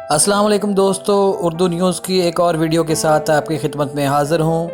अस्सलाम वालेकुम दोस्तों, उर्दू न्यूज़ की एक और वीडियो के साथ आपकी खिदमत में हाज़िर हूँ।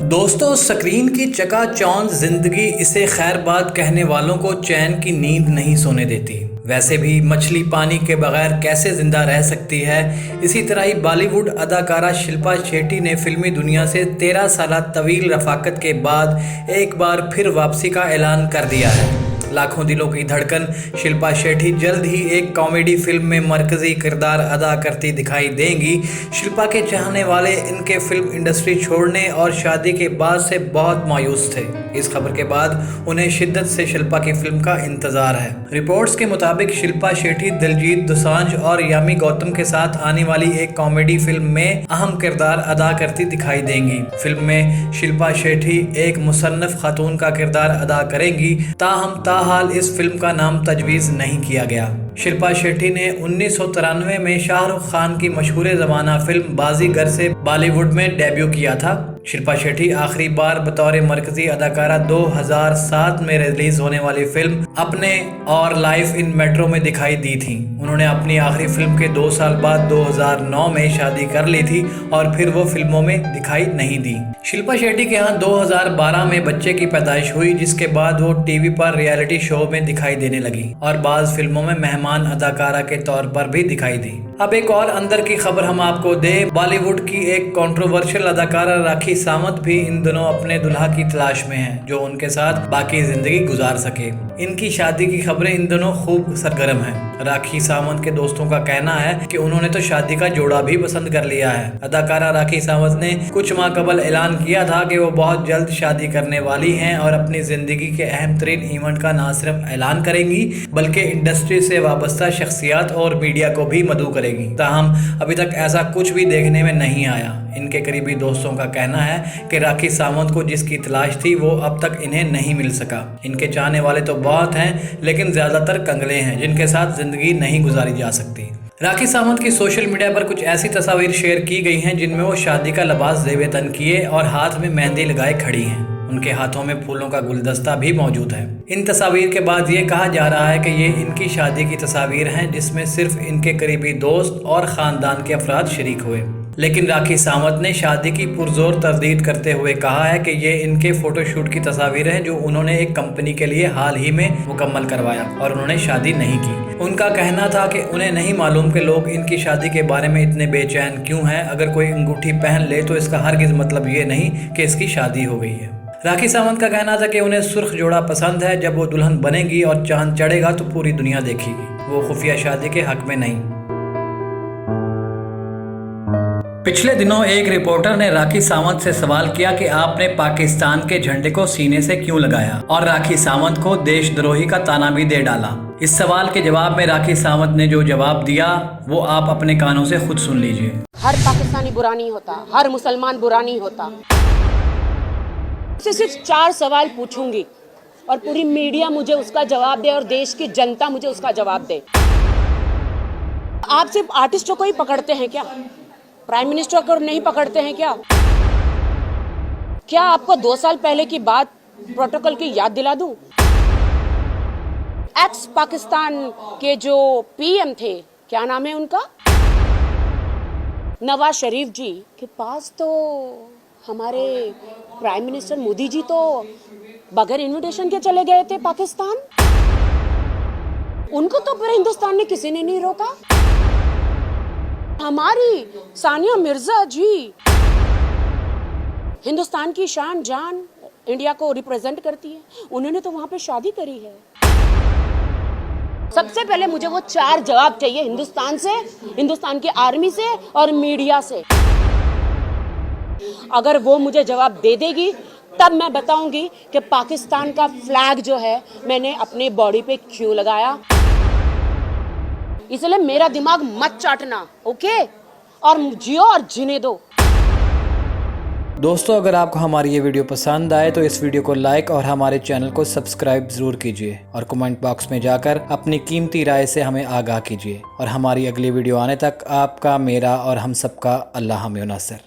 दोस्तों, स्क्रीन की चकाचौंध ज़िंदगी इसे खैरबाद कहने वालों को चैन की नींद नहीं सोने देती। वैसे भी मछली पानी के बगैर कैसे ज़िंदा रह सकती है, इसी तरह ही बॉलीवुड अदाकारा शिल्पा शेट्टी ने फिल्मी दुनिया से 13 साल तवील रफ़ाकत के बाद एक बार फिर वापसी का ऐलान कर दिया है। लाखों दिलों की धड़कन शिल्पा शेट्टी जल्द ही एक कॉमेडी फिल्म में मरकजी किरदार अदा करती दिखाई देंगी। शिल्पा के चाहने वाले इनके फिल्म इंडस्ट्री छोड़ने और शादी के बाद से बहुत मायूस थे। इस खबर के बाद उन्हें शिद्दत से शिल्पा की फिल्म का इंतजार है। रिपोर्ट्स के मुताबिक शिल्पा शेट्टी दिलजीत दोसांझ और यामी गौतम के साथ आने वाली एक कॉमेडी फिल्म में अहम किरदार अदा करती दिखाई देंगी। फिल्म में शिल्पा शेट्टी एक मुसन्नफ खातून का किरदार अदा करेंगी। ताहम हाल इस फिल्म का नाम तजवीज़ नहीं किया गया। शिल्पा शेट्टी ने 1993 में शाहरुख खान की मशहूर ज़माना फिल्म बाजीगर से बॉलीवुड में डेब्यू किया था। शिल्पा शेट्टी आखिरी बार बतौर मरकजी अदाकारा 2007 में रिलीज होने वाली फिल्म अपने और लाइफ इन मेट्रो में दिखाई दी थी। उन्होंने अपनी आखिरी फिल्म के 2 साल बाद 2009 में शादी कर ली थी और फिर वो फिल्मों में दिखाई नहीं दी। शिल्पा शेट्टी के यहाँ 2012 में बच्चे की पैदाइश हुई, जिसके बाद वो टीवी पर रियलिटी शो में दिखाई देने लगी और बाज़ फिल्मों में मेहमान अदाकारा के तौर पर भी दिखाई दी। अब एक और अंदर की खबर हम आपको दें। बॉलीवुड की एक कंट्रोवर्शियल अदाकारा राखी सावंत भी इन दिनों अपने दुल्हा की तलाश में है, जो उनके साथ बाकी जिंदगी गुजार सके। इनकी शादी की खबरें इन दिनों खूब सरगर्म हैं। राखी सावंत के दोस्तों का कहना है कि उन्होंने तो शादी का जोड़ा भी पसंद कर लिया है। अदाकारा राखी सावंत ने कुछ माह कबल ऐलान किया था कि वो बहुत जल्द शादी करने वाली हैं और अपनी जिंदगी के अहम तरीन इवेंट का न सिर्फ ऐलान करेंगी बल्कि इंडस्ट्री से वाबस्ता शख्सियात और मीडिया को भी मदऊ करेंगी। ताहम अभी तक ऐसा कुछ भी देखने में नहीं आया। इनके करीबी दोस्तों का कहना है कि राखी सावंत को जिसकी तलाश थी वो अब तक इन्हें नहीं मिल सका। इनके चाहने वाले तो बहुत हैं, लेकिन ज्यादातर कंगले हैं जिनके साथ जिंदगी नहीं गुजारी जा सकती। राखी सावंत की सोशल मीडिया पर कुछ ऐसी तस्वीर शेयर की गई हैं जिनमें वो शादी का लिबास ज़ेब तन किए और हाथ में मेहंदी लगाए खड़ी हैं। उनके हाथों में फूलों का गुलदस्ता भी मौजूद है। इन तस्वीर के बाद ये कहा जा रहा है कि ये इनकी शादी की तस्वीर हैं, जिसमें सिर्फ इनके करीबी दोस्त और ख़ानदान के अफराद शरीक हुए। लेकिन राखी सावंत ने शादी की पुरजोर तरदीद करते हुए कहा है कि ये इनके फोटोशूट की तस्वीर हैं जो उन्होंने एक कंपनी के लिए हाल ही में मुकम्मल करवाया और उन्होंने शादी नहीं की। उनका कहना था कि उन्हें नहीं मालूम कि लोग इनकी शादी के बारे में इतने बेचैन क्यों हैं। अगर कोई अंगूठी पहन ले तो इसका हरगिज़ मतलब ये नहीं कि इसकी शादी हो गई है। राखी सावंत का कहना था कि उन्हें सुर्ख जोड़ा पसंद है। जब वो दुल्हन बनेगी और चांद चढ़ेगा तो पूरी दुनिया देखेगी। वो खुफिया शादी के हक में नहीं। पिछले दिनों एक रिपोर्टर ने राखी सावंत से सवाल किया कि आपने पाकिस्तान के झंडे को सीने से क्यों लगाया, और राखी सावंत को देशद्रोही का ताना भी दे डाला। इस सवाल के जवाब में राखी सावंत ने जो जवाब दिया वो आप अपने कानों से खुद सुन लीजिए। हर पाकिस्तानी बुरा नहीं होता, हर मुसलमान बुरा नहीं होता। सिर्फ 4 सवाल पूछूंगी और पूरी मीडिया मुझे उसका जवाब दे और देश की जनता मुझे उसका जवाब दे। आप सिर्फ आर्टिस्टों को ही पकड़ते हैं क्या? प्राइम मिनिस्टर को नहीं पकड़ते हैं क्या? क्या आपको 2 साल पहले की बात प्रोटोकॉल की याद दिला दूं? एक्स पाकिस्तान के जो पीएम थे, क्या नाम है उनका, नवाज शरीफ जी के पास तो हमारे प्राइम मिनिस्टर मोदी जी तो बगैर इनविटेशन के चले गए थे पाकिस्तान। उनको तो पूरे हिंदुस्तान में किसी ने नहीं रोका। हमारी सानिया मिर्जा जी हिंदुस्तान की शान जान इंडिया को रिप्रेजेंट करती है, उन्होंने तो वहां पे शादी करी है। सबसे पहले मुझे वो 4 जवाब चाहिए हिंदुस्तान से, हिंदुस्तान की आर्मी से और मीडिया से। अगर वो मुझे जवाब दे देगी तब मैं बताऊंगी कि पाकिस्तान का फ्लैग जो है मैंने अपने बॉडी पे क्यों लगाया। इसलिए मेरा दिमाग मत चाटना, ओके? और जियो और जीने दो। दोस्तों, अगर आपको हमारी ये वीडियो पसंद आए तो इस वीडियो को लाइक और हमारे चैनल को सब्सक्राइब जरूर कीजिए और कमेंट बॉक्स में जाकर अपनी कीमती राय से हमें आगाह कीजिए। और हमारी अगली वीडियो आने तक आपका, मेरा और हम सबका अल्लाह हमें नासिर।